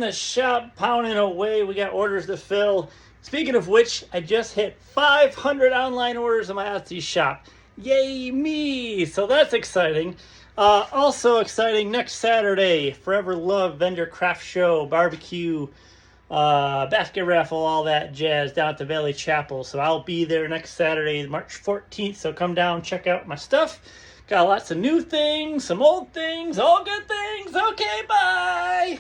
the shop, pounding away. We got orders to fill. Speaking of which, I just hit 500 online orders in my Etsy shop. Yay me! So that's exciting. Also exciting, next Saturday, Forever Love Vendor Craft Show, barbecue, basket raffle, all that jazz down at the Valley Chapel. So I'll be there next Saturday, March 14th. So come down, check out my stuff. Got lots of new things, some old things, all good things. Okay, bye!